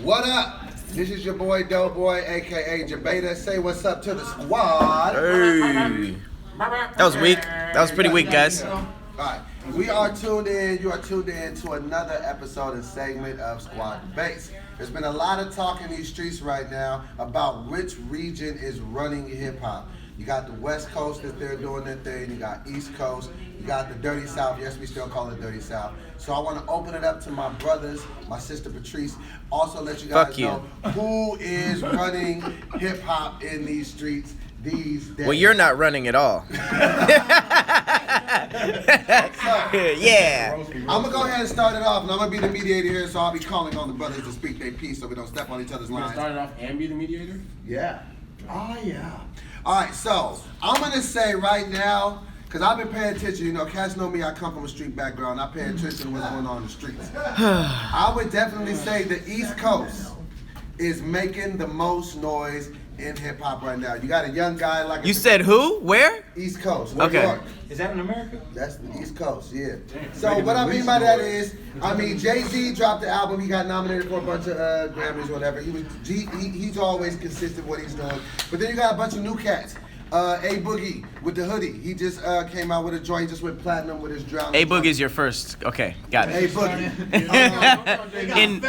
What up? This is your boy Doughboy, aka Jabeta. Say what's up to the squad. Hey. That was weak. That was pretty weak, guys. Alright, we are tuned in. You are tuned in to another episode and segment of SquADD Debates. There's been a lot of talk in these streets right now about which region is running hip hop. You got the West Coast that they're doing their thing. You got East Coast. You got the Dirty South. Yes, we still call it Dirty South. So I want to open it up to my brothers, my sister Patrice. Also let you guys know who is running hip hop in these streets these days. Well, you're not running at all. Yeah. I'm going to go ahead and start it off, and I'm going to be the mediator here, so I'll be calling on the brothers to speak their piece so we don't step on each other's lines. Start it off and be the mediator? Yeah. Oh, yeah. All right, so I'm going to say right now, because I've been paying attention, you know, cats know me, I come from a street background. I pay attention to what's going on in the streets. I would definitely say the East Coast is making the most noise in hip-hop right now. You got a young guy like... You said who? Where? East Coast. Okay. New York. Is that in America? That's the East Coast, yeah. So what I mean by that is, Jay-Z dropped the album. He got nominated for a bunch of Grammys, whatever. He's always consistent what he's doing. But then you got a bunch of new cats. A Boogie with the hoodie. He just came out with a joint. He just went platinum with his Drowning. A Boogie's your first. Okay, got it. A Boogie. In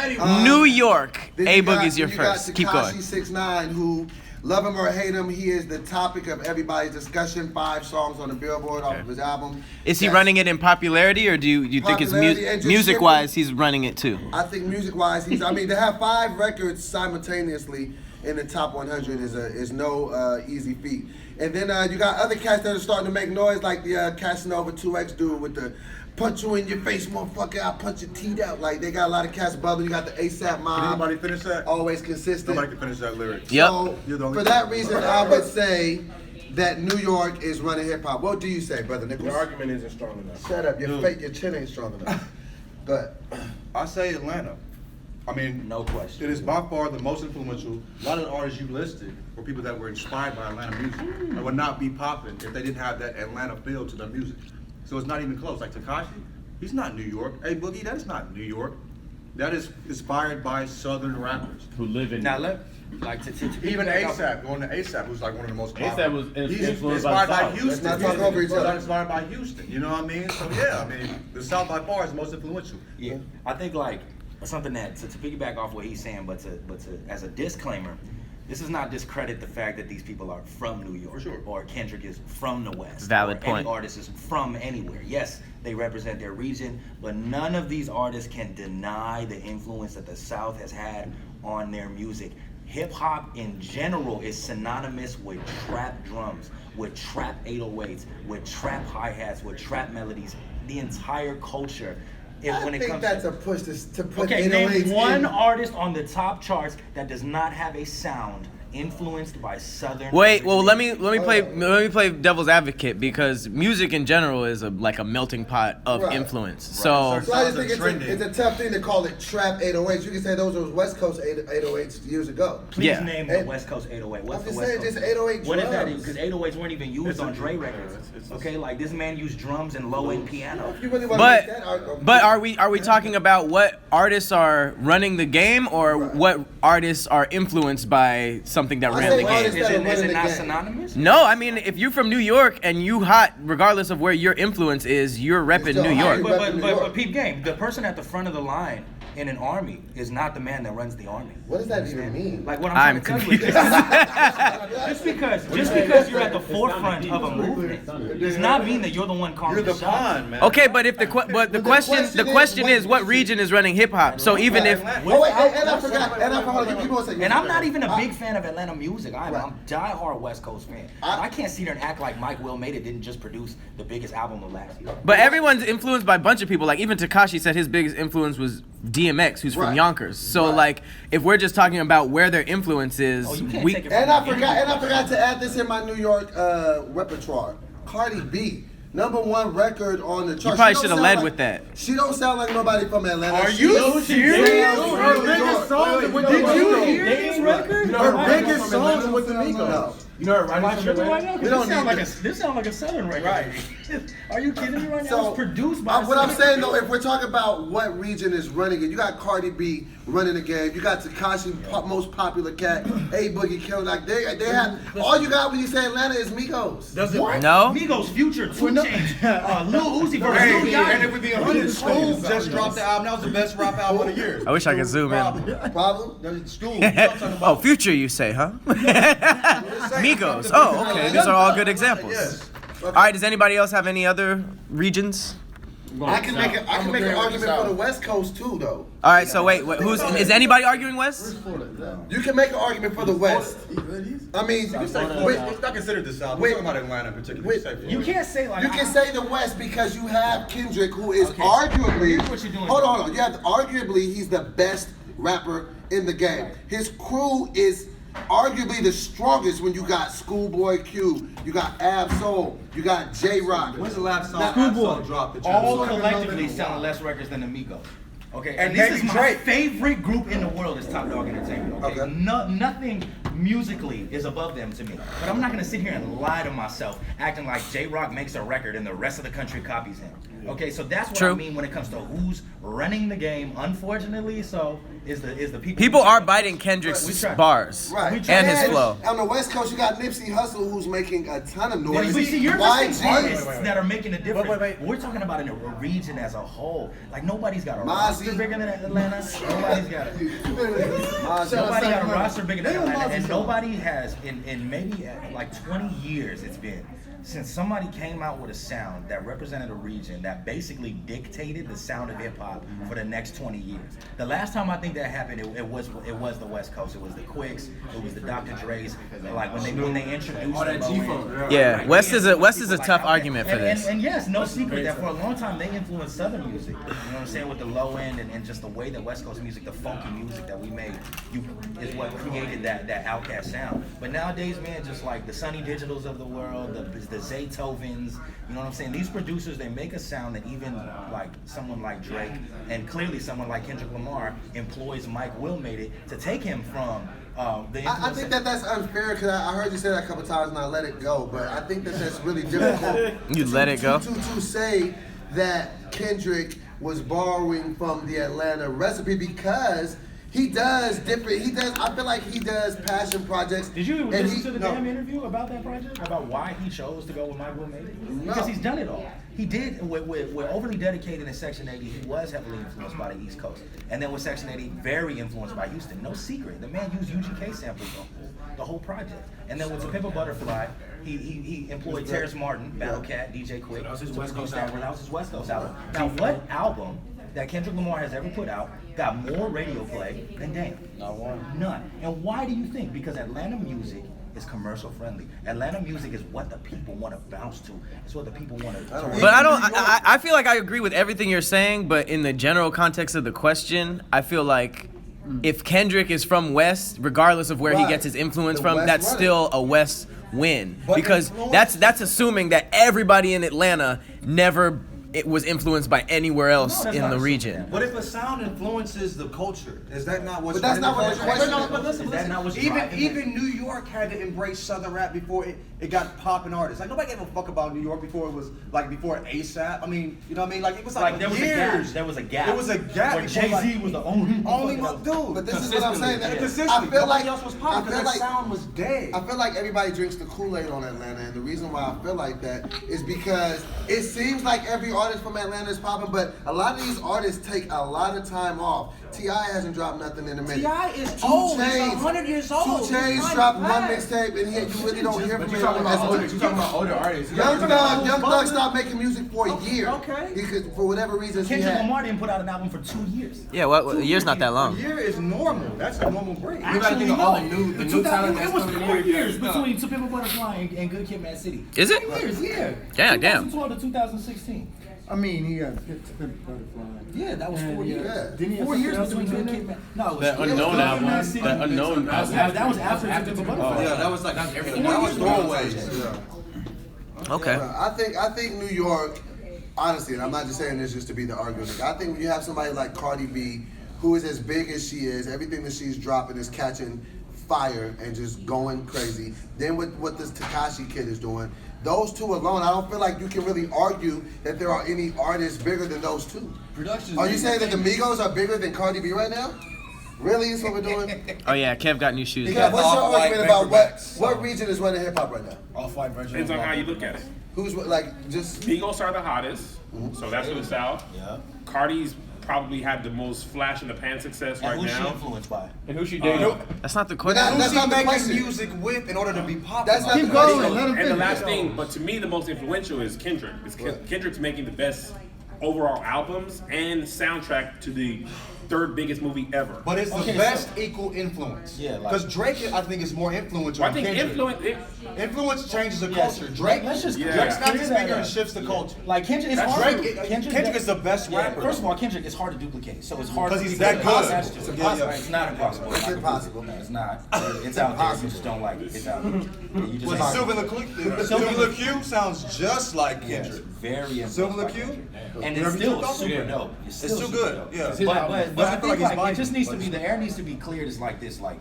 New York, A Boogie's your first. Keep going. 6ix9ine, who, love him or hate him, he is the topic of everybody's discussion. 5 songs on the Billboard off of his album. Is he running it in popularity, or do you think it's music-wise he's running it too? I think music-wise he's. To have 5 records simultaneously in the top 100 is no easy feat. And then you got other cats that are starting to make noise, like the Casanova 2X dude with the punch you in your face, motherfucker, I'll punch your teeth out. Like, they got a lot of cats bubbling. You got the ASAP Mob. Can anybody finish that? Always consistent. Nobody can finish that lyric. Yep. So, for that reason, I would say that New York is running hip-hop. What do you say, Brother Nichols? Your argument isn't strong enough. Shut up. Your chin ain't strong enough. Go ahead. I say Atlanta. No question. It is by far the most influential. A lot of the artists you listed were people that were inspired by Atlanta music and would not be popping if they didn't have that Atlanta feel to their music. So it's not even close. Like Tekashi, he's not New York. Hey, Boogie, that's not New York. That is inspired by Southern rappers who live in. Now, even ASAP, going to ASAP, who's like one of the most popular. ASAP was He's influenced inspired by by Houston. Let's not talk over each other. He's inspired by Houston. You know what I mean? So yeah, the South by far is the most influential. Yeah, I think something that to piggyback off what he's saying, but to as a disclaimer, this is not discredit the fact that these people are from New York, For sure. or Kendrick is from the West, Valid or point. Any artist is from anywhere. Yes, they represent their region, but none of these artists can deny the influence that the South has had on their music. Hip hop in general is synonymous with trap drums, with trap 808s, with trap hi-hats, with trap melodies. The entire culture. I think that's a push to put Okay, 808s name one in. artist on the top charts that does not have a sound influenced by Southern. Wait, well let me play devil's advocate, because music in general is like a melting pot of Right. influence. So So I just think it's a tough thing to call it trap 808s. You can say those were West Coast 808s years ago. Please Yeah. name the West Coast 808. What's I'm the just West saying, Coast? just 808 What is that? drums. Because 808s weren't even used on Dre records. Okay, like this man used drums and low-end piano. If you really want to make that but argument, are we talking about what artists are running the game, or Right. what artists are influenced by something that I ran say the game? artists Is that are it running the not game. synonymous? No, if you're from New York and you hot, regardless of where your influence is, you're repping still New hot. York. But peep game, the person at the front of the line in an army is not the man that runs the army. What does that even mean? Like what I'm I'm trying to tell you is just because you're at the forefront of a movement does not mean that you're the one calling You're the the shots. pawn, man. Okay, but the question is what region is running hip hop? So even if Oh wait, and I forgot. People say. And I'm not even a big fan of Atlanta music. I'm a diehard West Coast fan. I can't sit there and act like Mike Will Made It didn't just produce the biggest album of last year. But everyone's influenced by a bunch of people. Like even Tekashi said his biggest influence was DMX, who's from Right. Yonkers. So Right. like if we're just talking about where their influence is, Oh, you can't we take it And I forgot to add this in my New York repertoire. Cardi B, #1 record on the chart. You probably She don't should have sound led like- with that. She don't sound like nobody from Atlanta. Are She you sounds serious? from New York. Did you hear Dave's record? Her biggest songs with the Migos. No. You know, Am I tripping right now? We don't need This sound like a Southern record. Right. Are you kidding me right now? So, It's produced by. what I'm saying though, if we're talking about what region is running it, you got Cardi B running the game. You got Tekashi, most popular cat, A Boogie killing. Like they have all you got when you say Atlanta is Migos. What? No? Migos, Future, 2 Chainz, Lil Uzi versus Hey, Lil and Yachty. it would be 100. School just dropped the album. That was the best rap album of the year. I wish I could zoom in. Problem? School. You know what I'm talking about? Oh, Future, you say, huh? Migos. Oh, okay. These are all good examples. Yes. All right. Does anybody else have any other regions? I can make an argument for the West Coast too, though. All right. So wait. Is anybody arguing West? You can make an argument for the West. I mean, It's not considered the South. We're talking about Atlanta in particular. You can't say like. you can say the West because you have Kendrick, who is Okay, arguably. here's what you're doing. Hold on. You have arguably he's the best rapper in the game. His crew is arguably the strongest when you got Schoolboy Q, you got Ab Soul, you got J Rock. When's the last song Now, Schoolboy dropped that you All saw? collectively selling less records than Amigos. Okay, And and this maybe is my Drake. favorite group in the world is Top Dog Entertainment. Okay, Okay. Nothing musically is above them to me. But I'm not gonna sit here and lie to myself, acting like J Rock makes a record and the rest of the country copies him. Okay, so that's what I True. mean when it comes to who's running the game. Unfortunately, so is the people. People are biting Kendrick's We try. bars Right. and his flow. On the West Coast, you got Nipsey Hussle, who's making a ton of But noise. you see, you're YG. listing artists that are making a difference. Wait. We're talking about in a region as a whole. Like nobody's got a Mozzie. roster bigger than Atlanta. Nobody's got it. Nobody got a roster bigger than Atlanta, and nobody has in maybe like 20 years it's been since somebody came out with a sound that represented a region that basically dictated the sound of hip hop for the next 20 years. The last time I think that happened, it was the West Coast. It was the Quicks. It was the Dr. Dre's. Like when they introduced All that the low G-Funk. end. Yeah, Right, West they is a influenced tough people argument for and- this. And yes, no secret that for a long time they influenced Southern music. You know what I'm saying, with the low end and just the way that West Coast music, the funky music that we made, is what created that Outkast sound. But nowadays, man, just like the Sunny Digitals of the world, the Zaytovens, you know what I'm saying? These producers, they make a sound that even like someone like Drake and clearly someone like Kendrick Lamar employs Mike Will made it to take him from the I think that's unfair because I heard you say that a couple times and I let it go, but I think that's really difficult. You let it go? To say that Kendrick was borrowing from the Atlanta recipe because he does different. I feel like he does passion projects. Did you and listen he- to the no. damn interview about that project? About why he chose to go with Mike Will made it? Because he's done it all. He did with Overly Dedicated in Section 80. He was heavily influenced by the East Coast, and then with Section 80, very influenced by Houston. No secret, the man used UGK samples the whole project. And then with To Pimp a Butterfly, he employed Terrace Martin, Battle Cat, DJ Quick. That was his to West produce Coast that album. one. That was his West Coast album. Now, what album that Kendrick Lamar has ever put out got more radio play than Damn? Not one. None. And why do you think? Because Atlanta music is commercial friendly. Atlanta music is what the people want to bounce to. It's what the people want to. But I feel like I agree with everything you're saying, but in the general context of the question, I feel like if Kendrick is from West, regardless of where he Right. gets his influence The from, West that's running. still a West win. But Because influence- that's assuming that everybody in Atlanta never was influenced by anywhere else No, that's in not the assuming region. that. But if a sound influences the culture, is that not what's But that's not what the question is. But listen, is that not what's driving it? even New York had to embrace Southern rap before it got popping artists. Like nobody gave a fuck about New York before it was like before ASAP. I mean, you know what I mean? Like it was like There was years. a gap. There was a gap. There was a gap Where before, Jay-Z like, was the only dude. But this is what I'm saying. And That consistently, I feel like nobody else was popping because that sound was dead. I feel like everybody drinks the Kool-Aid on Atlanta, and the reason why I feel like that is because it seems like every artist from Atlanta is popping, but a lot of these artists take a lot of time off. T.I. hasn't dropped nothing in a minute. T.I. is 2 old. He's Chainz- 100 years old. 2 Chainz He's dropped one 95. mixtape, and you really don't hear But from you're talking him about as older. much. You're talking about older artists. Young Thug stopped making music for a year. Okay. Because for whatever reasons he Kendrick had. Lamar didn't put out an album for 2 years. Yeah, well, a year's not that A long. year is normal. That's a normal break. You gotta think of all the new talent It that's was coming 4 in. years between To Pimp a Butterfly and Good Kid, Mad City. Is it? 4 years, yeah. Yeah, damn. 2012 to 2016. I mean, he got Pimp Butterfly. Yeah, that was 4 And, years. Yeah. Didn't he have 4 years something else between in Good there? Kid, No, it was That unknown Good Kid, album. Mad City. That unknown That was after To Pimp a Butterfly. Yeah, that was like everything. That was throwaways. Okay. I think New York, honestly, and I'm not just saying this just to be the argument. I think when you have somebody like Cardi B, who is as big as she is, everything that she's dropping is catching fire and just going crazy. Then with what this Tekashi kid is doing, those two alone, I don't feel like you can really argue that there are any artists bigger than those two. Are you saying that the Migos are bigger than Cardi B right now? Really? Is what we're doing? Oh yeah, Kev got new shoes. Yeah, what's your argument about what region is running hip hop right now? Off-white version. Depends on how you look at it. Who's like just? Migos are the hottest, so that's for the South. Yeah. Cardi's probably had the most flash in the pan success And right who's she now. influenced by? And who she dating? That's not the But question. that's not the making question. music with in order to be popular. That's not Keep the going. question. Let him And the finish. last thing, but to me, the most influential is Kendrick. Kendrick's making the best overall albums and soundtrack to the third biggest movie ever. But it's the Okay, best equal influence. Yeah, like- Because Drake, I think, is more influential Well, I than think Kendrick. Influence changes the Yes. culture. Drake, Let's just Drake's not clear just that bigger up. and shifts the culture. Like Kendrick, it's That's hard. Drake. Kendrick is the best rapper. First of all, Kendrick is hard to duplicate, so it's hard Because to he's be that good. good. That's It's just impossible. impossible. It's not impossible. It's impossible. No, it's not. It's out there. You just don't like it. It's out there. You just Well, don't Silver like it. LaQ, Silver LaQ sounds just like Yes, Kendrick. very influenced Silver by LaQ? Kendrick. And Whatever it's you still thought, super yeah. dope. It's It's still too super good. dope. Yeah. But I feel like think he's like it just biting, needs to but- be, the air needs to be cleared. It's like this, like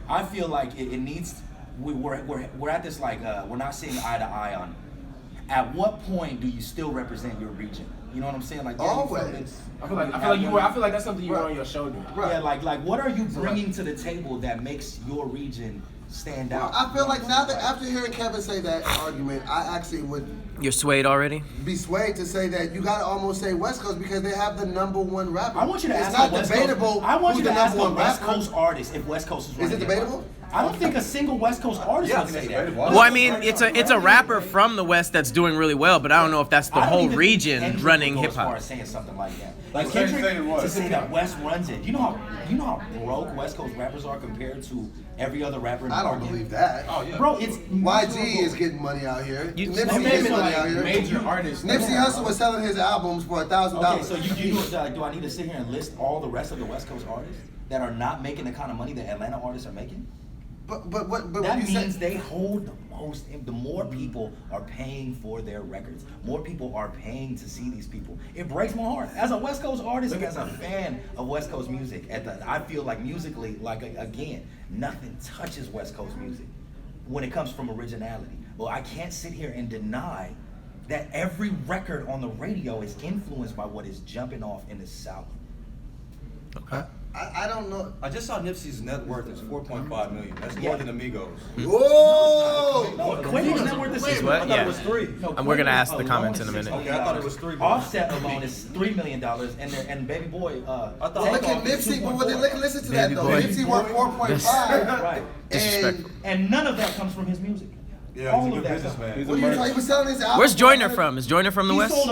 I feel like it needs. We're at this like we're not seeing eye to eye on. At what point do you still represent your region? You know what I'm saying? Like Always. I feel like that's something you wear on your shoulder. Yeah, like what are you bringing to the table that makes your region stand out? I feel like now that after hearing Kevin say that argument, I actually would You're swayed already? be swayed to say that you gotta almost say West Coast because they have the number one rapper. I want you to it's ask not the West debatable Coast. I want who's you to the ask number the one West rapper. Coast artist if West Coast is running it hip-hop. debatable? I don't think a single West Coast artist Yeah, would say it's that. debatable. Well, I mean, it's a rapper from the West that's doing really well, but I don't know if that's the I don't whole even think region Kendrick running would go hip as far hop. as saying something like that. Like Like Kendrick Kendrick what? to say that West runs it. You know how broke West Coast rappers are compared to every other rapper in the I don't market? believe that. Oh, yeah. Bro, it's YG is getting money out here. You- Nipsey Maybe gets money like out here. major artists. Nipsey Hussle was selling his albums for $1,000. Okay, so do I need to sit here and list all the rest of the West Coast artists that are not making the kind of money that Atlanta artists are making? But when That you means say they hold the most. The more people are paying for their records, more people are paying to see these people. It breaks my heart as a West Coast artist and as a fan of West Coast music. I feel like musically, like again, nothing touches West Coast music when it comes from originality. Well, I can't sit here and deny that every record on the radio is influenced by what is jumping off in the South. I don't know. I just saw Nipsey's net worth is 4.5 million. That's Yeah. more than Amigos. Whoa! No, Quavo's net worth is what? I thought Yeah. it was 3. No, And we're gonna Quavo's ask the alone comments is in a minute. $6 Okay, I thought it was 3 million. Offset alone is $3 million, and Baby Boy. I thought- Look at Takeoff is Nipsey, but 2.4. listen to that Baby though. boy. Nipsey worth 4.5. Right, And Disrespectful. and none of that comes from his music. Yeah, All he's a of good that businessman. comes- what are you talking? He was selling his album. Where's for Joyner 100 from? Is Joyner from the He West? sold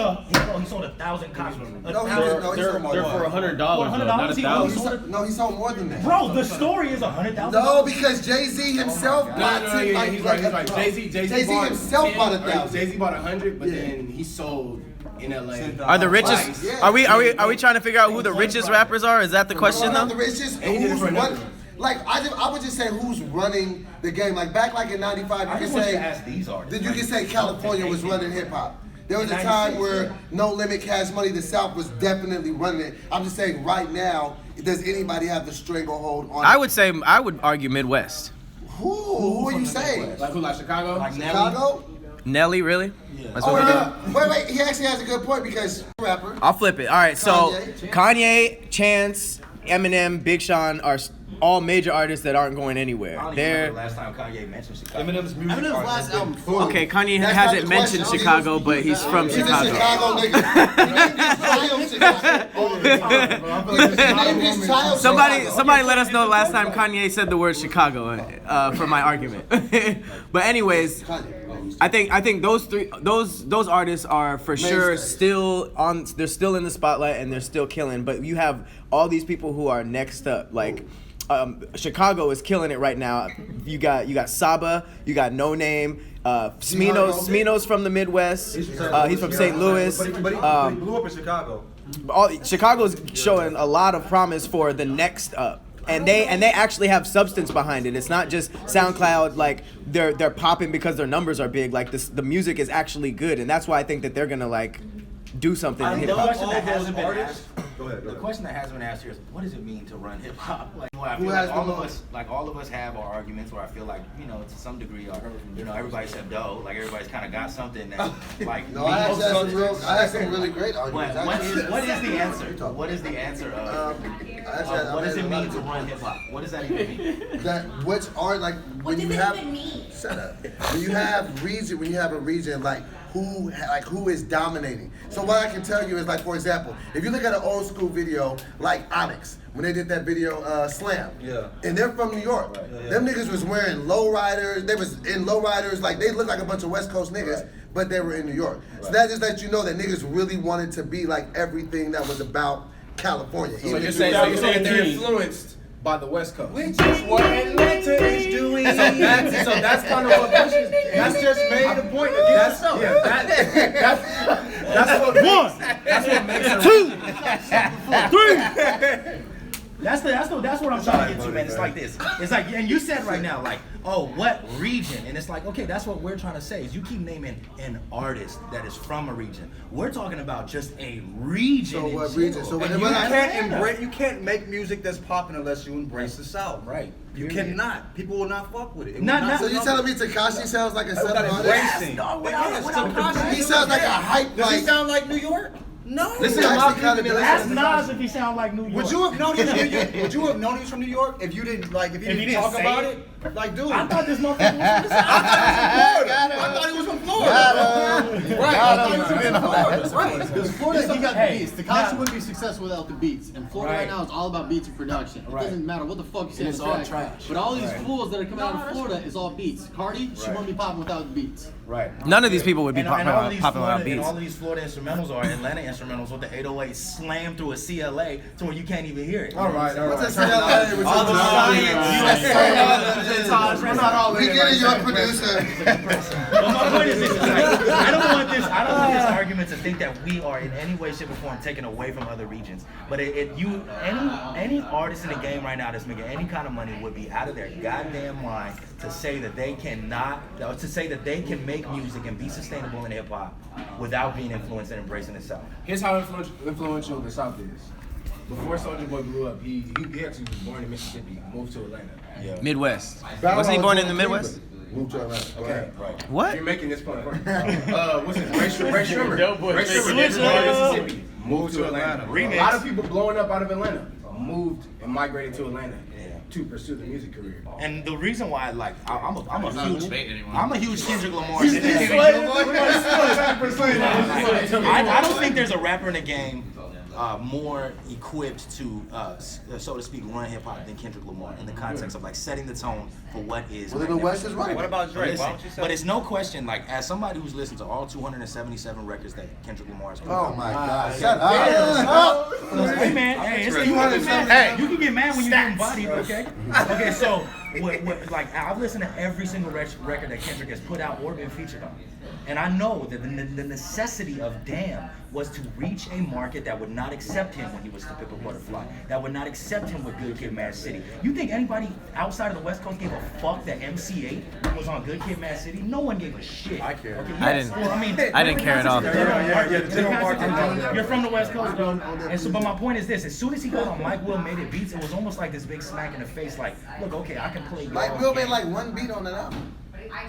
1,000 copies. No, he didn't. No, he They're sold more. for $100, though, not $100, he $1,000. No, he sold more than that. Bro, the story is $100,000. No, because Jay-Z himself bought No, it. yeah, he's right. Jay-Z bought himself 10, bought or 1,000. Jay-Z bought 100, but Yeah. then he sold in LA. Are the richest? Twice, yeah. Are we trying to figure out who the richest rappers are? Is that the question No, though? it's just And he did it who's for running. nothing. Like I would just say who's running the game. Like back like in '95, I you just could want you say to ask these artists. Then you can say California was running hip hop. There was a In time 96, where yeah. No Limit, Cash Money, the South was definitely running it. I'm just saying right now, does anybody have the stranglehold on? I would argue Midwest. Who are you saying? Like who, like Chicago? Like Nelly. Chicago? Nelly, really? Yeah. That's Oh, what we're doing? wait. He actually has a good point because rapper. I'll flip it. All right, so Kanye. Kanye, Chance, Eminem, Big Sean are all major artists that aren't going I anywhere. don't even They're remember the last time Kanye mentioned Chicago. Eminem's music Eminem's art last has been album. okay. Kanye That's not hasn't the mentioned question. Chicago, but he's from He's a Chicago. Chicago nigga. He named his child Somebody let us know the last time Kanye said the word Chicago for my argument. But anyways, I think those artists are for sure Mainstay. still on. They're still in the spotlight and they're still killing. But you have all these people who are next up. Like Chicago is killing it right now. You got Saba. You got No Name. Smino's from the Midwest. He's from St. Louis. But he blew up in Chicago. Chicago's showing a lot of promise for the next up. And they actually have substance behind it. It's not just SoundCloud like they're popping because their numbers are big. Like the music is actually good, and that's why I think that they're gonna like do something in hip hop. question that hasn't been asked. Go ahead. The question that hasn't been asked here is, what does it mean to run hip hop? Like, well, I Who feel has like the all of most? us, like all of us have our arguments where I feel like, you know, to some degree, everybody said dough, like everybody's kind of got something that, like. No, I had some really great arguments. But what is the answer? What is the answer of what does it mean to run hip hop? What does that even mean? That which are like when What you does it have even mean? shut up. When you have a region like who is dominating. So what I can tell you is like, for example, if you look at an old school video like Onyx, when they did that video Slam, Yeah. and they're from New York. Them niggas was wearing lowriders. They was in lowriders, like they looked like a bunch of West Coast niggas, but they were in New York. So that just lets you know that niggas really wanted to be like everything that was about California. So Even you're if saying, you- they're influenced by the West Coast. Which is what Atlanta is doing. So that's kind of what pushes. That's just made the point against That's itself. that's what makes it. 2, 3. That's what I'm trying to get to, man. It's like this. It's like, and you said right now, like, oh, what region? And it's like, okay, that's what we're trying to say. Is you keep naming an artist that is from a region. We're talking about just a region. So in what general. region? So And when you can't make music that's popping unless you embrace the South. Right. You cannot. People will not fuck with it. It will Not- So you telling me Takashi sounds like a Southern artist? embracing. He sounds like a hype Does he like. sound like New York? No. Listen to my opinion. Ask Nas if he sound like New York. Would you have known he was from New York? Would you have known he was from New York if you didn't like if you didn't talk say about it? it? Like, dude, I thought this motherfucker was from the South. I thought he was from Florida. Right. I thought he was from Florida. Right. Because Florida, he got Hey, the beats. Takashi now- wouldn't be successful without the beats. And Florida right now is all about beats and production. It doesn't matter what the fuck you say. It's on the all track. trash. But all these fools that are coming out of Florida is all beats. Cardi, she wouldn't be popping without the beats. Right. None of these people would be And popping all these without Florida, and beats. all these Florida instrumentals are Atlanta instrumentals with the 808 slammed through a CLA to where you can't even hear it. All right. What's that CLA? Which All the science. We're not all We get it, you're a producer. But my point is this: is like, I don't want this argument to think that we are in any way, shape, or form taken away from other regions. But any artist in the game right now that's making any kind of money would be out of their goddamn mind to say that they cannot, to say that they can make music and be sustainable in hip hop without being influenced and embracing itself. Here's how influential the South is. Before Soulja Boy blew up, he actually was born in Mississippi, moved to Atlanta. Yeah. Midwest. Wasn't he born in the Midwest? Move to Atlanta. Okay, Right. What? You're making this point. What's his Ray Shrimmer. Ray Shrimmer was born in Mississippi, moved to Atlanta. Remix. A lot of people blowing up out of Atlanta moved and migrated to Atlanta to pursue the music career. And the reason why, like, I'm a huge Kendrick Lamar. I don't think there's a rapper in the game more equipped to, so to speak, run hip hop than Kendrick Lamar in the context of like setting the tone for what is. Well, then the West is right. What about Drake? Why don't you say? But it's no question, like, as somebody who's listened to all 277 records that Kendrick Lamar has put Oh out. my God! Shut up! Hey man, hey, it's you can get mad when you get embodied, okay? Okay, so like I've listened to every single record that Kendrick has put out or been featured on, and I know that the necessity of Damn was to reach a market that would not accept him when he was To Pimp a Butterfly, that would not accept him with Good Kid, Mad City. You think anybody outside of the West Coast gave a fuck that MC8 was on Good Kid, Mad City? No one gave a shit. I care. Okay, I yes. didn't- Well, I mean, I didn't care at all. You're from the West Coast, bro. And so, but my point is this: as soon as he got on Mike Will Made It Beats, it was almost like this big smack in the face. Like, look, okay, I can play. Like Will made like one beat on that album.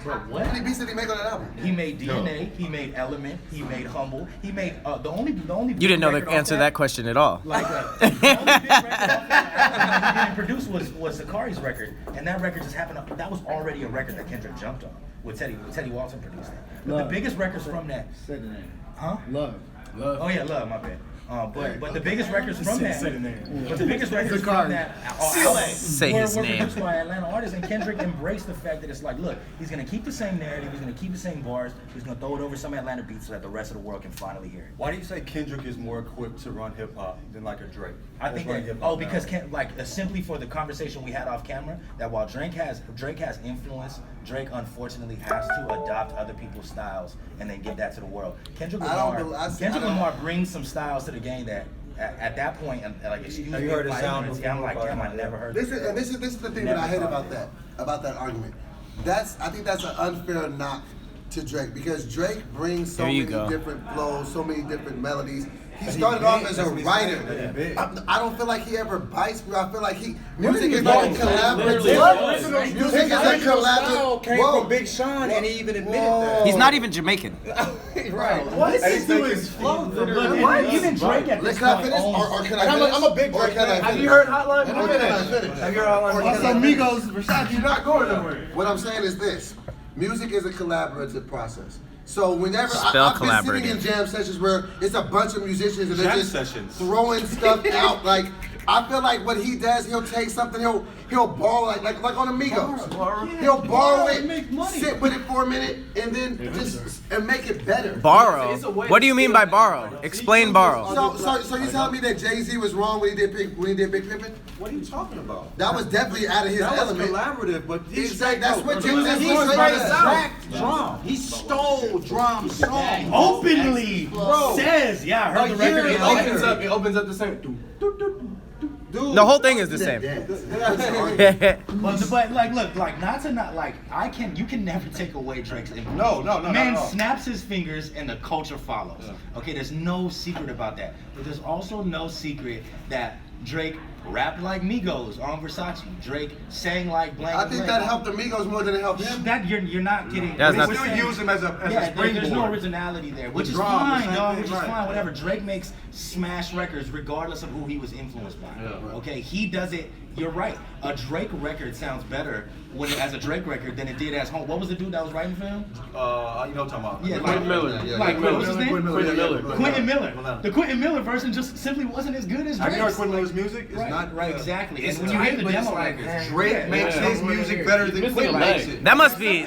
Bro, How what? many beats did he make on that album? He made DNA. He made Element. He made Humble. He made the only. You didn't know the answer to that question at all. Like the only big record off that he didn't produce was Sakari's record, and that record just happened. That was already a record that Kendrick jumped on with Teddy Walton produced it. But the biggest records from that, Say the name. huh? Love. Oh yeah, Love, my bad. But the biggest records from that, Say the name. but the biggest records Zakari. from that Say were his name. produced by Atlanta artists, and Kendrick embraced the fact that it's like, look, he's gonna keep the same narrative, he's gonna keep the same bars, he's gonna throw it over some Atlanta beats so that the rest of the world can finally hear it. Why do you say Kendrick is more equipped to run hip hop than like a Drake? I think Let's run that, hip-hop because now. simply for the conversation we had off camera, that while Drake has influence, Drake unfortunately has to adopt other people's styles and then give that to the world. Kendrick Lamar brings some styles to the game that at that point, and like, excuse Have me, you heard if his my sound ignorance, I'm like, before? damn, I never heard This this. is the thing that I hate about that argument. I think that's an unfair knock to Drake because Drake brings so There you many go. different flows, so many different melodies. He started off as a writer. I don't feel like he ever bites, bro. I feel like music is like a collaborative. Music is a collaborative. Came from Big Sean, and he even admitted that. He's not even Jamaican. Right. What is he doing? His flow. Even Drake at this Can I point finish? owns- Or can I finish? I'm a big Drake fan. Have you heard Hotline? Or can I finish? Have you heard Hotline? Also, Migos, Versace. You're not going nowhere. What I'm saying is this: music is a collaborative process. So whenever Spell I've been sitting in collaborative. jam sessions where it's a bunch of musicians and they're Jam just sessions. throwing stuff out, like I feel like what he does, he'll take something, he'll borrow like on Amigos. He'll borrow it, sit with it for a minute, and then just make it better. Borrow. What do you mean by borrow? Explain borrow. So you telling me that Jay-Z was wrong when he did Big Pimpin'? What are you talking about? That was definitely out of his That was element. collaborative, but Exactly. That's what he was Jay-Z influenced was by saying. the South. Drum. He stole drum songs. Openly Bro. says, yeah, I heard the record. It opens up the same. The whole thing is the same. But like, look, like you can never take away Drake's influence. No, The man not at all. snaps his fingers and the culture follows. Okay, there's no secret about that. But there's also no secret that Drake rapped like Migos on Versace. Drake sang like blank. I think that helped Amigos more than it helped him. That you're not getting. That's We not- still use him as a There's no springboard. originality there, which is drums, fine, same dog. thing, Which is right. fine, whatever. Drake makes smash records regardless of who he was influenced by. Okay, he does it. You're right. A Drake record sounds better when as a Drake record than it did as home. What was the dude that was writing for him? You know what I'm talking about. Yeah, Quentin Miller. Like, what was his name? Quentin Miller. Quentin Miller. The Quentin Miller version just simply wasn't as good as Have Drake's. you heard Quentin Miller's music? It's Right, not right, exactly. It's And when you hear the tight, but it's demo like, records, Drake makes his music better than Missing Quentin a makes leg. it.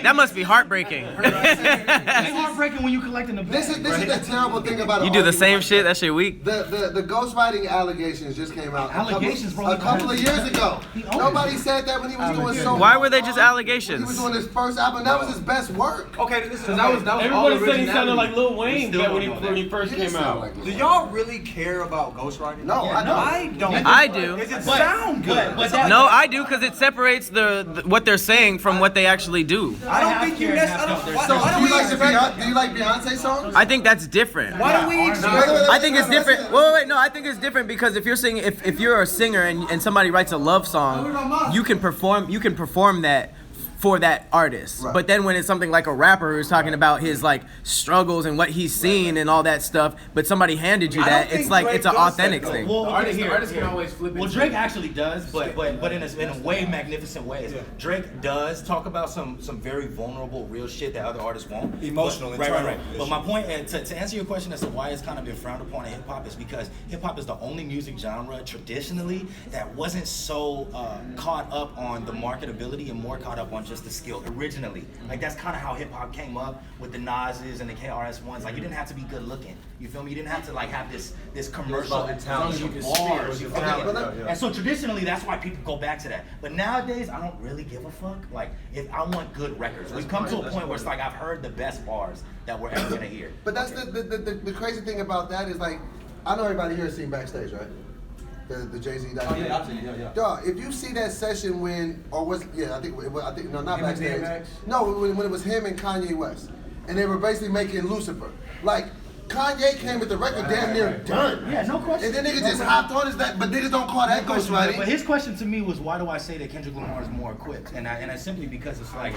That must be heartbreaking. it's heartbreaking when you collecting the This bag. is the terrible thing about You an do the argument same like shit. that. That shit weak. The ghostwriting allegations just came out Allegations, bro. a couple of years ago. He owned Nobody it. said that when he was doing so. Why were they just He was allegations? doing his first album. That was his best work. Okay, this is That was all Everybody said he originality. sounded like Lil Wayne still back when don't know he first He came didn't sound out. like Do Lil y'all really care about ghostwriting? No, Yeah, I no. don't. I don't. I do. Does it sound good? But that, No, I do because it separates what they're saying from what they actually do. I don't think you necessarily. Do you like Beyonce songs? I think that's different. Why do we? I think it's different. Wait. No, I think it's different because if you're singing, if you're a singer and somebody writes a love song, you can perform that for that artist. Right. But then when it's something like a rapper who's talking about his like struggles and what he's seen and all that stuff, but somebody handed you I don't that, think it's like Drake it's an does that, authentic though. thing. Well, The artist can always flip it. Well, Drake actually does, but in a way magnificent ways. Drake does talk about some very vulnerable, real shit that other artists won't. Emotional, Right. internal But my point, to answer your question as to why it's kind of been frowned upon in hip hop is because hip hop is the only music genre traditionally that wasn't so caught up on the marketability and more caught up on just the skill originally. Like that's kind of how hip hop came up with the Nas's and the KRS-Ones. Like you didn't have to be good looking. You feel me? You didn't have to like have this commercial intelligence bars. You feel me? And so traditionally, that's why people go back to that. But nowadays, I don't really give a fuck. Like, if I want good records, we've come to a point where it's like I've heard the best bars that we're ever gonna hear. But that's the crazy thing about that is like, I know everybody here has seen Backstage, right? The Jay-Z documentary. Yeah, I've seen it. Yeah. Dog, if you see that session when, or was, yeah, I think no, not Him and Backstage. DMX? No, when it was him and Kanye West, and they were basically making Lucifer. Like, Kanye came with the record damn near done. Yeah, no question. And then niggas just hopped on his that, but niggas don't call that ghostwriting. But his question to me was, why do I say that Kendrick Lamar is more equipped? And I simply because it's like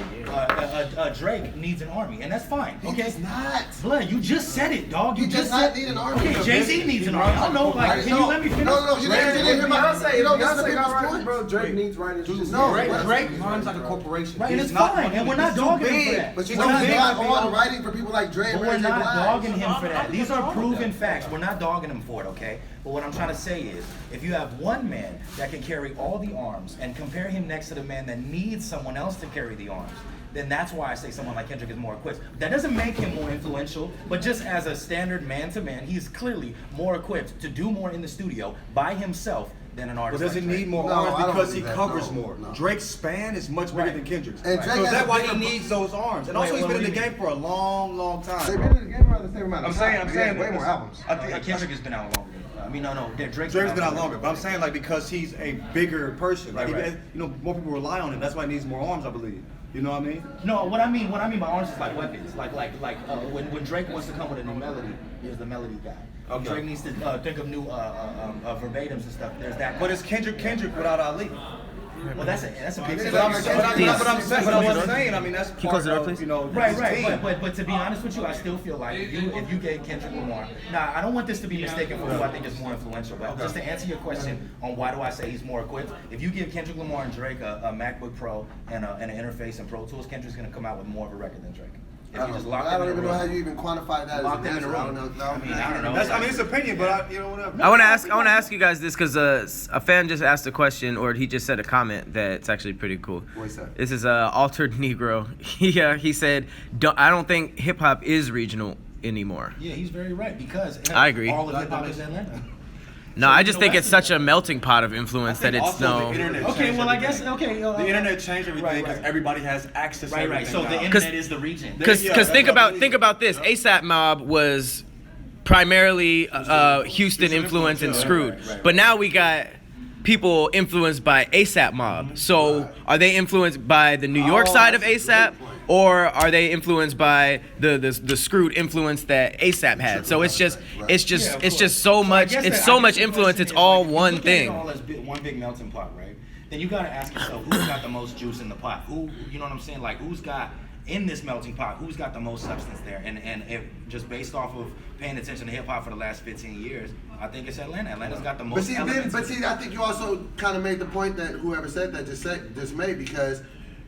Drake needs an army, and that's fine. He Okay. does not. Blood, you just said it, dog. You He just does not said need an army. Okay, Jay-Z needs an army. I don't know. Like, can you let me finish? No, you didn't hear my. Beyonce, You don't listen to Beyonce got people's writers, points. bro. Drake needs writers. Just No, Drake runs like a corporation. Right, and He's it's not fine, and we're not dogging him for that. But you We're know not he's not big- on writing for people like Dre and But Mary we're J. not Blige. dogging him for that. These are proven facts. We're not dogging him for it, okay? But what I'm trying to say is, if you have one man that can carry all the arms and compare him next to the man that needs someone else to carry the arms, then that's why I say someone like Kendrick is more equipped. That doesn't make him more influential, but just as a standard man-to-man, he's clearly more equipped to do more in the studio by himself than an But artist. does like he Drake. need more No, arms I don't because he believe that. covers No, more? no. Drake's span is much bigger than Kendrick's. And Drake So has that's a why bigger- he needs those arms. And also Wait, he's been what in the do you game for a long, long They've time. been in the game around the same amount of I'm time. saying way more albums. I think Kendrick has been out longer. I mean, no, Drake's Drake's been out longer, but I'm saying like because he's a bigger person, like Right. you know, more people rely on him. That's why he needs more arms, I believe. You know what I mean? No, what I mean by arms is like weapons. Like when Drake wants to come with a new melody, here's the melody guy. Okay. Drake needs to think of new verbatims and stuff. There's that. But it's Kendrick without Ali. Well, that's a big But thing. I'm saying, I mean, that's part of, you know, Right, his right. team. But to be honest with you, I still feel like if you gave Kendrick Lamar, now I don't want this to be mistaken for who I think is more influential, but just to answer your question on why do I say he's more equipped, if you give Kendrick Lamar and Drake a MacBook Pro and an interface and Pro Tools, Kendrick's gonna come out with more of a record than Drake. If you just lock I them don't in a even know how room. you even quantify that Lock as them an in a answer. room. I I don't know. I mean, it's opinion, but whatever. I want to ask you guys this because a fan just asked a question, or he just said a comment that's actually pretty cool. What's that? This is Altered Negro. He said, I don't think hip hop is regional anymore. Yeah, he's very right because I agree. all of hip hop is Atlanta. No, I just think it's such a melting pot of influence that it's no. Okay, well I guess the internet changed everything right, because right. everybody has access to Right, everything. right. So the now. internet is the region. Because Yeah, think that's about this. ASAP Mob was primarily Houston influenced and screwed, but now we got people influenced by ASAP Mob. So are they influenced by the New York side of ASAP, or are they influenced by the screwed influence that ASAP had? So it's just so much. It's so much influence. It's all one thing. All as one big melting pot, right? Then you gotta ask yourself, who's got the most juice in the pot? Who, you know what I'm saying? Like, who's got in this melting pot? Who's got the most substance there? And if just based off of paying attention to hip hop for the last 15 years, I think it's Atlanta. Atlanta's got the most. But see, I think you also kind of made the point that whoever said that just made, because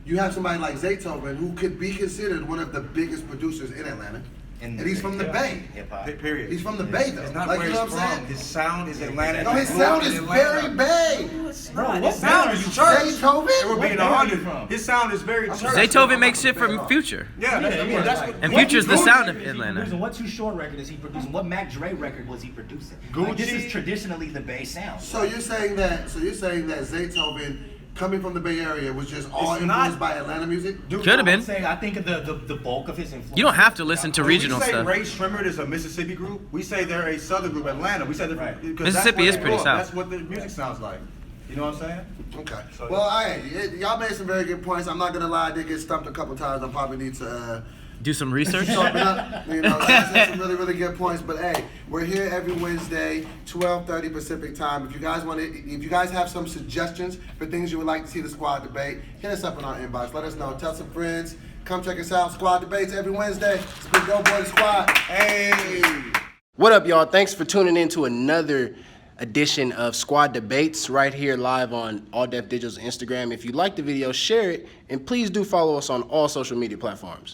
you have somebody like Zaytoven who could be considered one of the biggest producers in Atlanta. And he's from the Bay. Hip-hop. Period. He's from the Bay, though. It's not like, where you know he's what I'm from. saying? His sound is Atlanta. No, his sound is very Bay. Bro, His sound is church. Zaytoven? We're being Where are you 100. from? His sound is very church. Zaytoven makes shit from Future. Yeah, that's what. And Future's the sound of Is he Atlanta. producing? What Too Short record is he producing? What Mac Dre record was he producing? Like, this is Gucci. traditionally the Bay sound. So you're saying that Zaytoven, coming from the Bay Area, was just all It's influenced not- by Atlanta music? Could have been. I'm saying I think of the bulk of his influence. You don't have to listen to When regional we say stuff. Ray Shrimmer is a Mississippi group, we say they're a southern group, Atlanta. We say they're Right. because Mississippi that's is where they pretty grew up. south. That's what the music sounds like. You know what I'm saying? Okay. So, Well, y'all made some very good points. I'm not gonna lie, I did get stumped a couple times. I probably need to Do some research. sharpen up. You know, that's some really, really good points. But hey, we're here every Wednesday, 12:30 Pacific time. If you guys have some suggestions for things you would like to see the SquADD debate, hit us up in our inbox. Let us know. Tell some friends. Come check us out. SquADD debates every Wednesday. It's been Go Boy the SquADD. hey. What up, y'all? Thanks for tuning in to another edition of SquADD Debates right here live on All Def Digital's Instagram. If you like the video, share it, and please do follow us on all social media platforms.